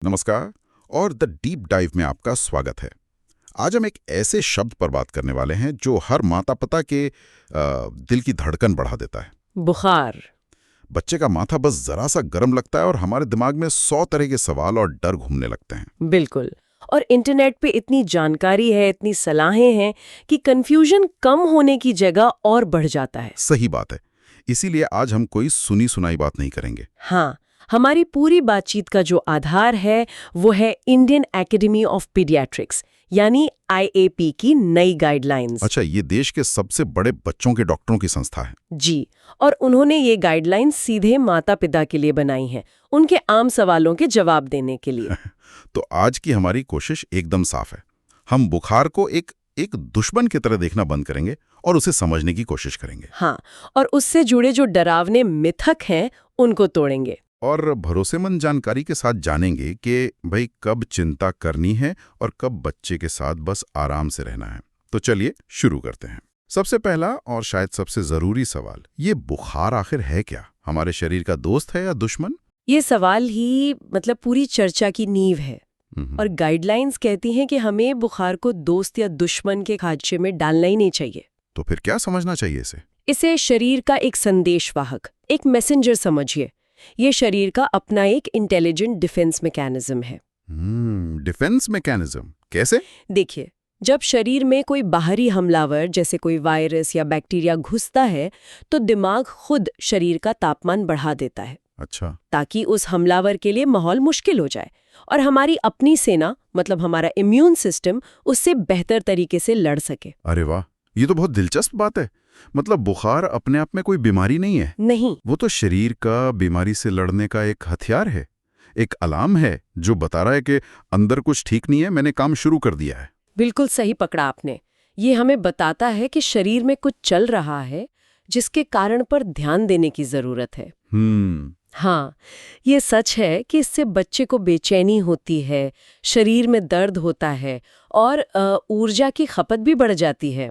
नमस्कार और the deep dive में आपका स्वागत है। आज हम एक ऐसे शब्द पर बात करने वाले हैं जो हर माता पिता के दिल की धड़कन बढ़ा देता है। बुखार। बच्चे का माथा बस जरा सा गर्म लगता है और हमारे दिमाग में 100 तरह के सवाल और डर घूमने लगते हैं। बिल्कुल। और इंटरनेट पे इतनी जानकारी है, इतनी सलाहें हैं कि कंफ्यूजन कम होने की जगह और बढ़ जाता है। सही बात है। इसीलिए आज हम कोई सुनी सुनाई बात नहीं करेंगे। हाँ, हमारी पूरी बातचीत का जो आधार है वो है इंडियन एकेडमी ऑफ पीडियाट्रिक्स यानी IAP की नई गाइडलाइंस। अच्छा, ये देश के सबसे बड़े बच्चों के डॉक्टरों की संस्था है। जी, और उन्होंने ये गाइडलाइंस सीधे माता पिता के लिए बनाई हैं, उनके आम सवालों के जवाब देने के लिए। तो आज की हमारी कोशिश एकदम साफ है। हम बुखार को एक दुश्मन की तरह देखना बंद करेंगे और उसे समझने की कोशिश करेंगे। हाँ, और उससे जुड़े जो डरावने मिथक हैं उनको तोड़ेंगे। और भरोसेमंद जानकारी के साथ जानेंगे कि भाई कब चिंता करनी है और कब बच्चे के साथ बस आराम से रहना है। तो चलिए शुरू करते हैं। सबसे पहला और शायद सबसे जरूरी सवाल, ये बुखार आखिर है क्या? हमारे शरीर का दोस्त है या दुश्मन? ये सवाल ही पूरी चर्चा की नींव है। और गाइडलाइंस कहती हैं कि हमें बुखार को दोस्त या दुश्मन के खांचे में डालना ही नहीं चाहिए। तो फिर क्या समझना चाहिए इसे? इसे शरीर का एक संदेशवाहक, एक मैसेंजर समझिए। ये शरीर का अपना एक इंटेलिजेंट डिफेंस मैकेनिज्म है। डिफेंस मैकेनिज्म कैसे? देखिए, जब शरीर में कोई बाहरी हमलावर जैसे कोई वायरस या बैक्टीरिया घुसता है तो दिमाग खुद शरीर का तापमान बढ़ा देता है। अच्छा। ताकि उस हमलावर के लिए माहौल मुश्किल हो जाए और हमारी अपनी सेना हमारा इम्यून सिस्टम उससे बेहतर तरीके से लड़ सके। अरे वाह, ये तो बहुत दिलचस्प बात है। मतलब बुखार अपने आप में कोई बीमारी नहीं है। नहीं, वो तो शरीर का बीमारी से लड़ने का एक हथियार है, एक अलार्म है जो बता रहा है कि अंदर कुछ ठीक नहीं है, मैंने काम शुरू कर दिया है। बिल्कुल सही पकड़ा आपने। ये हमें बताता है कि शरीर में कुछ चल रहा है जिसके कारण पर ध्यान देने की जरूरत है। हाँ, ये सच है कि इससे बच्चे को बेचैनी होती है, शरीर में दर्द होता है और ऊर्जा की खपत भी बढ़ जाती है।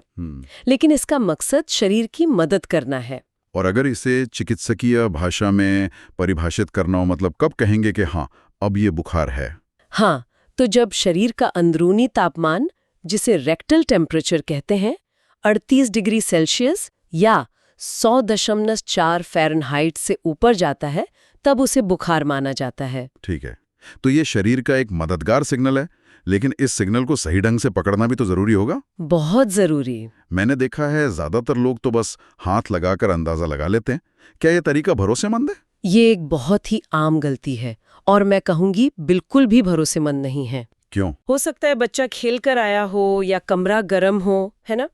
लेकिन इसका मकसद शरीर की मदद करना है। और अगर इसे चिकित्सकीय भाषा में परिभाषित करना हो, मतलब कब कहेंगे कि हाँ अब ये बुखार है? हाँ, तो जब शरीर का अंदरूनी तापमान, जिसे रेक्टल टेम्परेचर कहते हैं, 38 डिग्री सेल्सियस या 100.4 फ़ारेनहाइट से ऊपर जाता है, तब उसे बुखार माना जाता है। ठीक है, तो ये शरीर का एक मददगार सिग्नल है, लेकिन इस सिग्नल को सही ढंग से पकड़ना भी तो जरूरी होगा। बहुत जरूरी। मैंने देखा है ज्यादातर लोग तो बस हाथ लगाकर अंदाजा लगा लेते हैं। क्या ये तरीका भरोसेमंद है? ये एक बहुत ही आम गलती है और मैं कहूंगी बिल्कुल भी भरोसेमंद नहीं है। क्यों? हो सकता है बच्चा खेल कर आया हो या कमरा गर्म हो, है ना?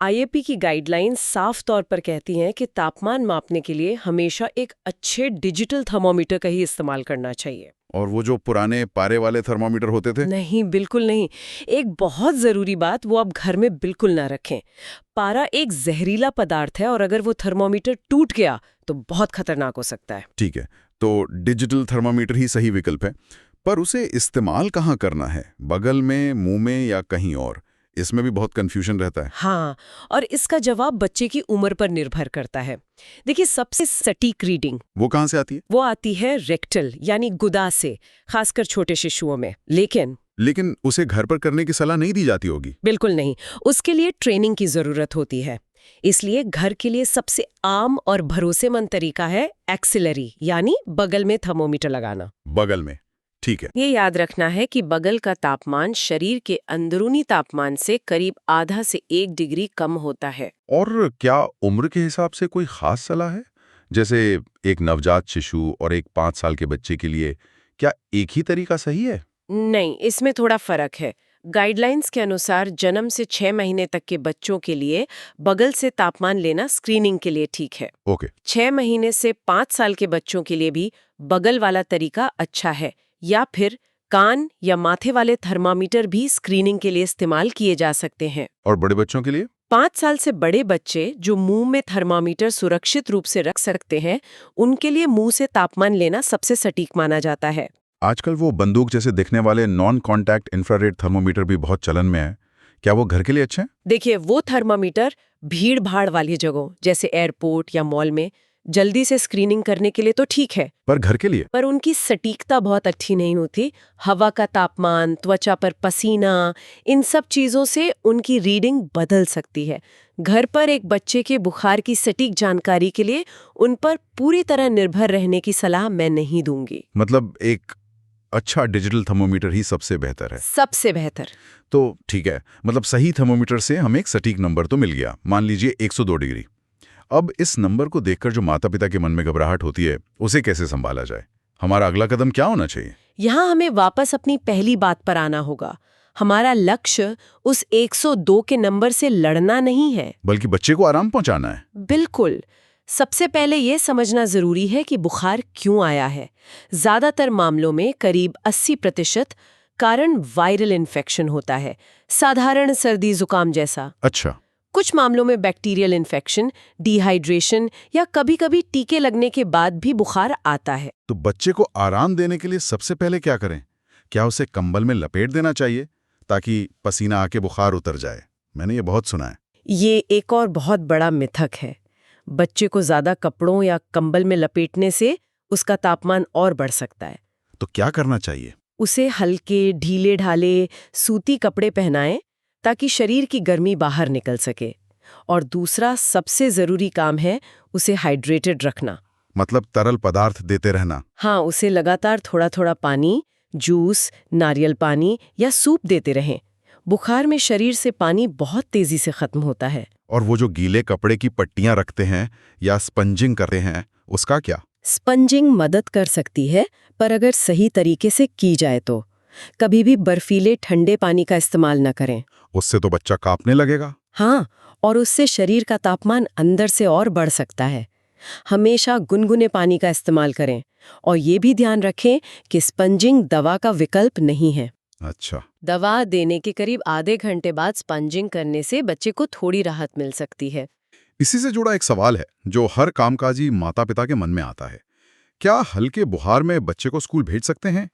IAP की गाइडलाइंस साफ तौर पर कहती हैं कि तापमान मापने के लिए हमेशा एक अच्छे डिजिटल थर्मोमीटर का ही इस्तेमाल करना चाहिए। और वो जो पुराने पारे वाले थर्मोमीटर होते थे? नहीं, बिल्कुल नहीं। एक बहुत जरूरी बात, वो आप घर में बिल्कुल ना रखें। पारा एक जहरीला पदार्थ है और अगर वो थर्मोमीटर टूट गया तो बहुत खतरनाक हो सकता है। ठीक है, तो डिजिटल थर्मोमीटर ही सही विकल्प है। पर उसे इस्तेमाल कहाँ करना है? बगल में, मुंह में या कहीं और? इसमें भी बहुत कंफ्यूजन रहता है। हाँ, और इसका जवाब बच्चे की उम्र पर निर्भर करता है। देखिए, सबसे सटीक रीडिंग वो कहाँ से आती है? वो आती है रेक्टल यानी गुदा से, खासकर छोटे शिशुओं में। लेकिन उसे घर पर करने की सलाह नहीं दी जाती होगी? बिल्कुल नहीं, उसके लिए ट्रेनिंग की जरूरत होती है। इसलिए घर के लिए सबसे आम और भरोसेमंद तरीका है एक्सिलरी यानी बगल में थर्मोमीटर लगाना। बगल में, ठीक है। ये याद रखना है कि बगल का तापमान शरीर के अंदरूनी तापमान से करीब आधा से 1 डिग्री कम होता है। और क्या उम्र के हिसाब से कोई खास सलाह है? जैसे एक नवजात शिशु और एक 5 साल के बच्चे के लिए क्या एक ही तरीका सही है? नहीं, इसमें थोड़ा फर्क है। गाइडलाइंस के अनुसार जन्म से 6 महीने तक के बच्चों के लिए बगल से तापमान लेना स्क्रीनिंग के लिए ठीक है। ओके। 6 महीने से 5 साल के बच्चों के लिए भी बगल वाला तरीका अच्छा है, या फिर कान या माथे वाले थर्मामीटर भी स्क्रीनिंग के लिए इस्तेमाल किए जा सकते हैं। और बड़े बच्चों के लिए? 5 साल से बड़े बच्चे जो मुंह में थर्मामीटर सुरक्षित रूप से रख सकते हैं, उनके लिए मुंह से तापमान लेना सबसे सटीक माना जाता है। आजकल वो बंदूक जैसे दिखने वाले नॉन कॉन्टैक्ट इंफ्रारेड थर्मोमीटर भी बहुत चलन में है। क्या वो घर के लिए अच्छे हैं? देखिए, वो थर्मामीटर भीड़ भाड़ वाली जगहों जैसे एयरपोर्ट या मॉल में जल्दी से स्क्रीनिंग करने के लिए तो ठीक है, पर घर के लिए? पर उनकी सटीकता बहुत अच्छी नहीं होती। हवा का तापमान, त्वचा पर पसीना, इन सब चीज़ों से उनकी रीडिंग बदल सकती है। घर पर एक बच्चे के बुखार की सटीक जानकारी के लिए उन पर पूरी तरह निर्भर रहने की सलाह मैं नहीं दूंगी। मतलब एक अच्छा डिजिटल थर्मोमीटर ही सबसे बेहतर है? सबसे बेहतर। तो ठीक है, मतलब सही थर्मोमीटर से हमें एक सटीक नंबर तो मिल गया, मान लीजिए 102 डिग्री। अब इस नंबर को देखकर जो माता पिता के मन में घबराहट होती है, उसे कैसे संभाला जाए? हमारा अगला कदम क्या होना चाहिए? यहाँ हमें वापस अपनी पहली बात पर आना होगा। हमारा लक्ष्य उस 102 के नंबर से लड़ना नहीं है, बल्कि बच्चे को आराम पहुंचाना है। बिल्कुल। सबसे पहले ये समझना जरूरी है कि बुखार क्यों आया है। ज्यादातर मामलों में करीब 80% कारण वायरल इन्फेक्शन होता है, साधारण सर्दी जुकाम जैसा। अच्छा। कुछ मामलों में बैक्टीरियल इन्फेक्शन, डिहाइड्रेशन या कभी-कभी टीके लगने के बाद भी बुखार आता है। तो बच्चे को आराम देने के लिए सबसे पहले क्या करें? क्या उसे कंबल में लपेट देना चाहिए ताकि पसीना आके बुखार उतर जाए? मैंने ये बहुत सुना है। ये एक और बहुत बड़ा मिथक है। बच्चे को ज्यादा कपड़ों या कंबल में लपेटने से उसका तापमान और बढ़ सकता है। तो क्या करना चाहिए? उसे हल्के, ढीले ढाले सूती कपड़े पहनाएं ताकि शरीर की गर्मी बाहर निकल सके। और दूसरा सबसे जरूरी काम है उसे हाइड्रेटेड रखना। मतलब तरल पदार्थ देते रहना? हाँ, उसे लगातार थोड़ा थोड़ा पानी, जूस, नारियल पानी या सूप देते रहें। बुखार में शरीर से पानी बहुत तेजी से खत्म होता है। और वो जो गीले कपड़े की पट्टियां रखते हैं या स्पंजिंग करते हैं, उसका क्या? स्पंजिंग मदद कर सकती है, पर अगर सही तरीके से की जाए तो। कभी भी बर्फीले ठंडे पानी का इस्तेमाल न करें। उससे तो बच्चा कांपने लगेगा। हाँ, और उससे शरीर का तापमान अंदर से और बढ़ सकता है। हमेशा गुनगुने पानी का इस्तेमाल करें और ये भी ध्यान रखें कि स्पंजिंग दवा का विकल्प नहीं है। अच्छा। दवा देने के करीब आधे घंटे बाद स्पंजिंग करने से बच्चे को थोड़ी राहत मिल सकती है। इसी से जुड़ा एक सवाल है जो हर कामकाजी माता पिता के मन में आता है। क्या हल्के बुखार में बच्चे को स्कूल भेज सकते हैं?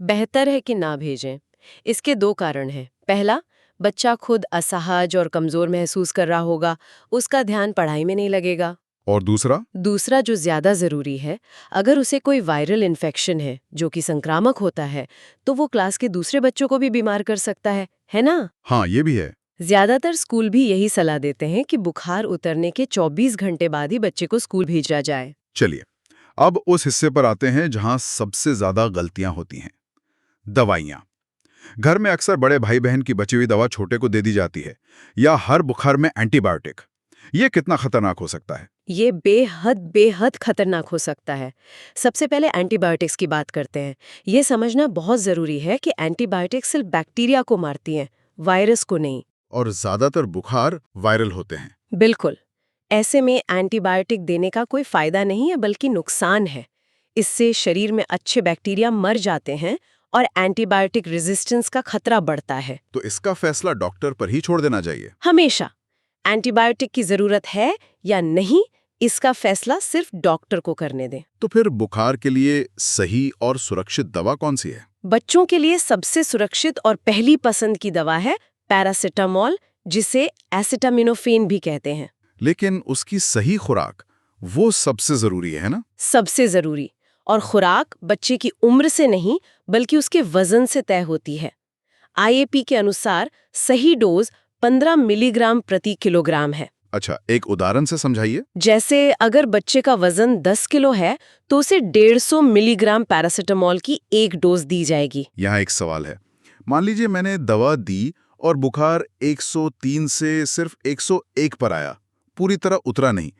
बेहतर है कि ना भेजें। इसके 2 कारण हैं। पहला, बच्चा खुद असहज और कमजोर महसूस कर रहा होगा, उसका ध्यान पढ़ाई में नहीं लगेगा। और दूसरा, जो ज्यादा जरूरी है, अगर उसे कोई वायरल इन्फेक्शन है जो कि संक्रामक होता है, तो वो क्लास के दूसरे बच्चों को भी बीमार कर सकता है ना? हाँ, ये भी है। ज्यादातर स्कूल भी यही सलाह देते हैं कि बुखार उतरने के 24 घंटे बाद ही बच्चे को स्कूल भेजा जाए। चलिए, अब उस हिस्से पर आते हैं जहां सबसे ज्यादा गलतियां होती हैं। दवाइयां। घर में अक्सर बड़े भाई बहन की बची हुई दवा छोटे को दे दी जाती है, या हर बुखार में एंटीबायोटिक। ये कितना खतरनाक हो सकता है? ये बेहद खतरनाक हो सकता है। सबसे पहले एंटीबायोटिक्स की बात करते हैं। ये समझना बहुत जरूरी है कि एंटीबायोटिक्स सिर्फ बैक्टीरिया को मारती हैं, वायरस को नहीं। और ज्यादातर बुखार वायरल होते हैं। बिल्कुल। ऐसे में एंटीबायोटिक देने का कोई फायदा नहीं है, बल्कि नुकसान है। इससे शरीर में अच्छे बैक्टीरिया मर जाते हैं और एंटीबायोटिक रेजिस्टेंस का खतरा बढ़ता है। तो इसका फैसला डॉक्टर पर ही छोड़ देना चाहिए? हमेशा। एंटीबायोटिक की जरूरत है या नहीं, इसका फैसला सिर्फ डॉक्टर को करने दें। तो फिर बुखार के लिए सही और सुरक्षित दवा कौन सी है? बच्चों के लिए सबसे सुरक्षित और पहली पसंद की दवा है पैरासिटामोल, जिसे एसिटामिनोफेन भी कहते हैं। लेकिन उसकी सही खुराक, वो सबसे जरूरी है ना? सबसे जरूरी। और खुराक बच्चे की उम्र से नहीं, बल्कि उसके वजन से तय होती है। IAP के अनुसार सही डोज 15 मिलीग्राम प्रति किलोग्राम है। अच्छा, एक उदाहरण से समझाइए। जैसे अगर बच्चे का वजन 10 किलो है, तो उसे 150 मिलीग्राम पैरासिटामोल की एक डोज दी जाएगी। यहाँ एक सवाल है। मान लीजिए मैंने दवा दी और बुखार 103 से सिर्फ 101 पर आया, पूरी तरह उतरा नहीं।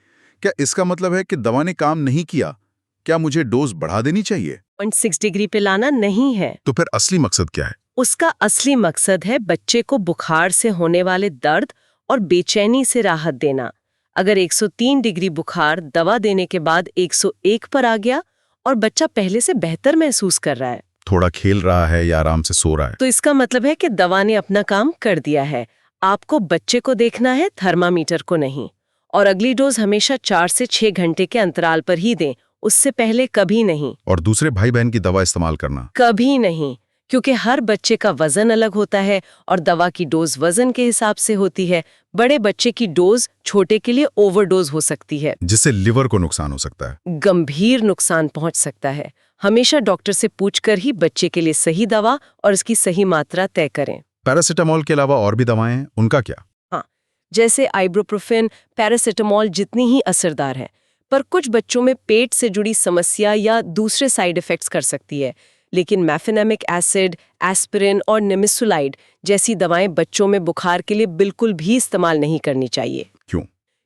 क्या इसका मतलब है कि दवा ने काम नहीं किया? क्या मुझे डोज बढ़ा देनी चाहिए? 0.6 डिग्री पे लाना नहीं है। तो फिर असली मकसद क्या है? उसका असली मकसद है बच्चे को बुखार से होने वाले दर्द और बेचैनी से राहत देना। अगर 103 डिग्री बुखार दवा देने के बाद 101 पर आ गया और बच्चा पहले से बेहतर महसूस कर रहा है, थोड़ा खेल रहा है या आराम से सो रहा है, तो इसका मतलब है कि दवा ने अपना काम कर दिया है। आपको बच्चे को देखना है, थर्मामीटर को नहीं। और अगली डोज हमेशा 4 से 6 घंटे के अंतराल पर ही दें, उससे पहले कभी नहीं। और दूसरे भाई बहन की दवा इस्तेमाल करना कभी नहीं, क्योंकि हर बच्चे का वजन अलग होता है और दवा की डोज वजन के हिसाब से होती है। बड़े बच्चे की डोज छोटे के लिए ओवरडोज हो सकती है, जिससे लिवर को नुकसान हो सकता है। गंभीर नुकसान पहुंच सकता है। हमेशा डॉक्टर से पूछकर ही बच्चे के लिए सही दवा और इसकी सही मात्रा तय करें। पैरासिटामोल के अलावा और भी दवाएं हैं, उनका क्या? हाँ, जैसे आइब्रोप्रोफेन, पैरासिटामोल जितनी ही असरदार है, पर कुछ बच्चों में पेट से जुड़ी समस्या या दूसरे साइड इफेक्ट्स कर सकती है। लेकिन मैफेनेमिक एसिड, एस्पिरिन और निमिसुलाइड जैसी दवाएं बच्चों में बुखार के लिए बिल्कुल भी इस्तेमाल नहीं करनी चाहिए। क्यों?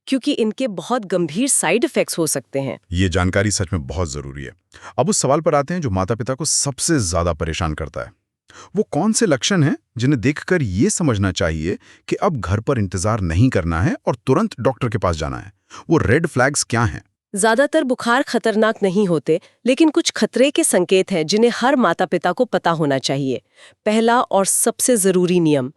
क्योंकि इनके बहुत गंभीर साइड इफेक्ट्स हो सकते हैं। ये जानकारी सच में बहुत जरूरी है। अब उस सवाल पर आते हैं जो माता पिता को सबसे ज्यादा परेशान करता है। वो कौन से लक्षण हैं जिन्हें देखकर ये समझना चाहिए कि अब घर पर इंतजार नहीं करना है और तुरंत डॉक्टर के पास जाना है? वो रेड फ्लैग्स क्या हैं? ज्यादातर बुखार खतरनाक नहीं होते, लेकिन कुछ खतरे के संकेत हैं जिन्हें हर माता पिता को पता होना चाहिए। पहला और सबसे जरूरी नियम,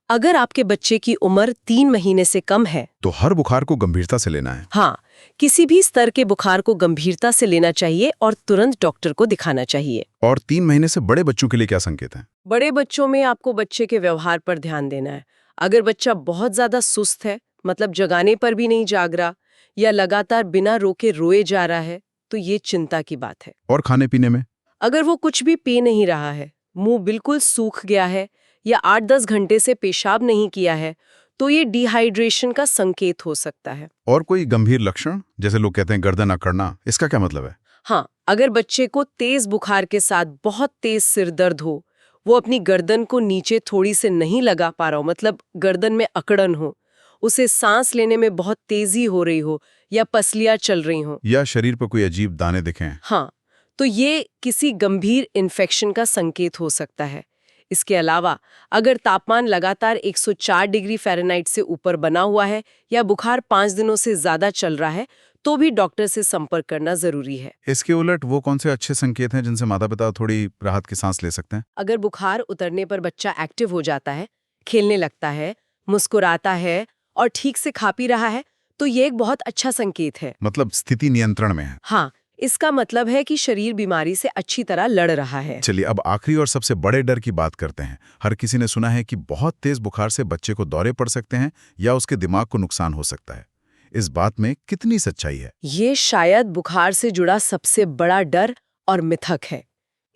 अगर आपके बच्चे की उम्र 3 महीने से कम है तो हर बुखार को गंभीरता से लेना है। हाँ, किसी भी स्तर के बुखार को गंभीरता से लेना चाहिए और तुरंत डॉक्टर को दिखाना चाहिए। और 3 महीने से बड़े बच्चों के लिए क्या संकेत हैं? बड़े बच्चों में आपको बच्चे के व्यवहार पर ध्यान देना है। अगर बच्चा बहुत ज्यादा सुस्त है, मतलब जगाने पर भी नहीं जाग रहा, या लगातार बिना रोके रोए जा रहा है, तो ये चिंता की बात है। और खाने पीने में? अगर वो कुछ भी पी नहीं रहा है, मुंह बिल्कुल सूख गया है या 8-10 घंटे से पेशाब नहीं किया है, तो ये डिहाइड्रेशन का संकेत हो सकता है। और कोई गंभीर लक्षण, जैसे लोग कहते हैं गर्दन अकड़ना, इसका क्या मतलब है? हाँ, अगर बच्चे को तेज बुखार के साथ बहुत तेज सिर दर्द हो, वो अपनी गर्दन को नीचे थोड़ी से नहीं लगा पा रहा हो, मतलब गर्दन में अकड़न हो, उसे सांस लेने में बहुत तेजी हो रही हो या पसलियां चल रही हो, या शरीर पर कोई अजीब दाने दिखें, हाँ, तो ये किसी गंभीर इन्फेक्शन का संकेत हो सकता है। इसके अलावा अगर तापमान लगातार 104 डिग्री फ़ारेनहाइट से ऊपर बना हुआ है या बुखार 5 दिनों से ज्यादा चल रहा है, तो भी डॉक्टर से संपर्क करना जरूरी है। इसके उलट वो कौन से अच्छे संकेत हैं जिनसे माता पिता थोड़ी राहत की सांस ले सकते हैं? अगर बुखार उतरने पर बच्चा एक्टिव हो जाता है, खेलने लगता है, मुस्कुराता है और ठीक से खा पी रहा है, तो ये एक बहुत अच्छा संकेत है। मतलब स्थिति नियंत्रण में है। हाँ, इसका मतलब है कि शरीर बीमारी से अच्छी तरह लड़ रहा है। चलिए अब आखिरी और सबसे बड़े डर की बात करते हैं। हर किसी ने सुना है कि बहुत तेज बुखार से बच्चे को दौरे पड़ सकते हैं या उसके दिमाग को नुकसान हो सकता है। इस बात में कितनी सच्चाई है? ये शायद बुखार से जुड़ा सबसे बड़ा डर और मिथक है।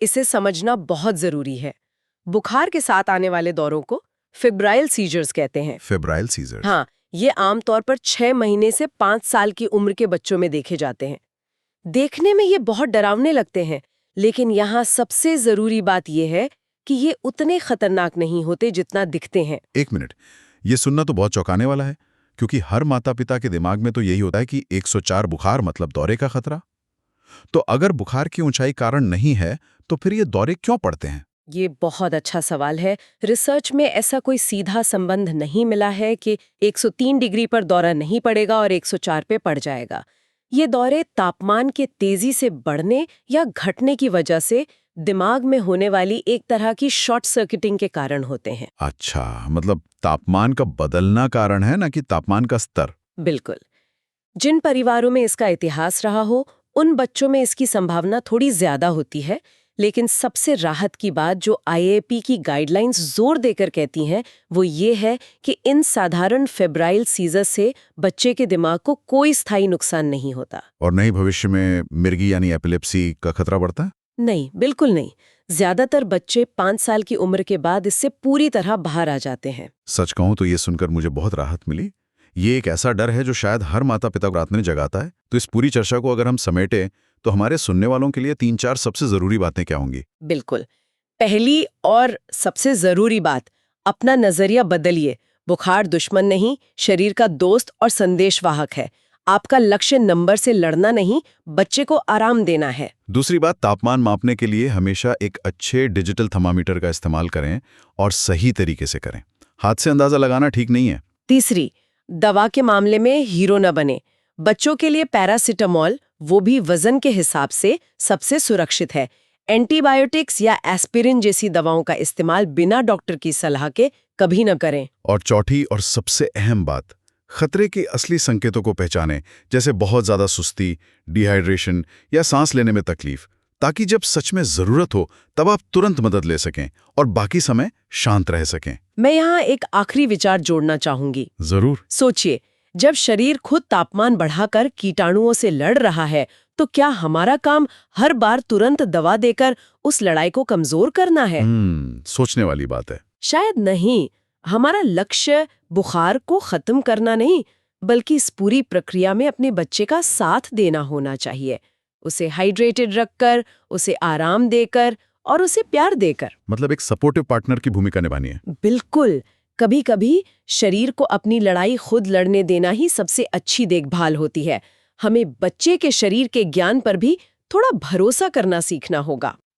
इसे समझना बहुत जरूरी है। बुखार के साथ आने वाले दौरों को फेब्राइल सीजर्स कहते हैं। Febrile seizures? हाँ, ये आमतौर पर 6 महीने से 5 साल की उम्र के बच्चों में देखे जाते हैं। देखने में ये बहुत डरावने लगते हैं, लेकिन यहाँ सबसे जरूरी बात यह है कि ये उतने खतरनाक नहीं होते जितना दिखते हैं। एक मिनट, ये सुनना तो बहुत चौंकाने वाला है, क्योंकि हर माता पिता के दिमाग में तो यही होता है कि 104 बुखार मतलब दौरे का खतरा। तो अगर बुखार की ऊंचाई कारण नहीं है, तो फिर ये दौरे क्यों पड़ते हैं? ये बहुत अच्छा सवाल है। रिसर्च में ऐसा कोई सीधा संबंध नहीं मिला है कि 103 डिग्री पर दौरा नहीं पड़ेगा और 104 पे पड़ जाएगा। ये दौरे तापमान के तेजी से बढ़ने या घटने की वजह से दिमाग में होने वाली एक तरह की शॉर्ट सर्किटिंग के कारण होते हैं। अच्छा, मतलब तापमान का बदलना कारण है, ना कि तापमान का स्तर? बिल्कुल। जिन परिवारों में इसका इतिहास रहा हो, उन बच्चों में इसकी संभावना थोड़ी ज्यादा होती है, लेकिन सबसे राहत की बात जो IAP की गाइडलाइंस जोर देकर कहती हैं, वो ये है कि इन साधारण फेब्राइल सीजर से बच्चे के दिमाग को कोई स्थायी नुकसान नहीं होता। और नहीं भविष्य में मिर्गी यानी एपिलेप्सी का खतरा बढ़ता है? नहीं, बिल्कुल नहीं। ज्यादातर बच्चे 5 साल की उम्र के बाद इससे पूरी तरह बाहर आ जाते हैं। सच कहूं तो ये सुनकर मुझे बहुत राहत मिली। ये एक ऐसा डर है जो शायद हर माता पिता को रात में जगाता है। तो इस पूरी चर्चा को अगर हम समेटें, तो हमारे सुनने वालों के लिए 3-4 सबसे जरूरी बातें क्या होंगी? बिल्कुल। पहली और सबसे जरूरी बात, अपना नजरिया बदलिए। बुखार दुश्मन नहीं, शरीर का दोस्त और संदेशवाहक है। आपका लक्ष्य नंबर से लड़ना नहीं, बच्चे को आराम देना है। दूसरी बात, तापमान मापने के लिए हमेशा एक अच्छे डिजिटल थर्मामीटर का इस्तेमाल करें और सही तरीके से करें। हाथ से अंदाजा लगाना ठीक नहीं है। तीसरी, दवा के मामले में हीरो न बने। बच्चों के लिए पैरासिटामोल, वो भी वजन के हिसाब से, सबसे सुरक्षित है। एंटीबायोटिक्स या एस्पिरिन जैसी दवाओं का इस्तेमाल बिना डॉक्टर की सलाह के कभी न करें। और चौथी और सबसे अहम बात, खतरे के असली संकेतों को पहचानें, जैसे बहुत ज्यादा सुस्ती, डिहाइड्रेशन या सांस लेने में तकलीफ। ताकि जब सच में जरूरत हो तब आप तुरंत मदद ले सकें और बाकी समय शांत रह सकें। मैं यहाँ एक आखिरी विचार जोड़ना चाहूंगी। जरूर। सोचिए, जब शरीर खुद तापमान बढ़ाकर कीटाणुओं से लड़ रहा है, तो क्या हमारा काम हर बार तुरंत दवा देकर उस लड़ाई को कमजोर करना है? सोचने वाली बात है। शायद नहीं। हमारा लक्ष्य बुखार को खत्म करना नहीं, बल्कि इस पूरी प्रक्रिया में अपने बच्चे का साथ देना होना चाहिए। उसे हाइड्रेटेड रखकर, उसे आराम देकर और उसे प्यार देकर। मतलब एक सपोर्टिव पार्टनर की भूमिका निभानी है। बिल्कुल। कभी-कभी शरीर को अपनी लड़ाई खुद लड़ने देना ही सबसे अच्छी देखभाल होती है। हमें बच्चे के शरीर के ज्ञान पर भी थोड़ा भरोसा करना सीखना होगा।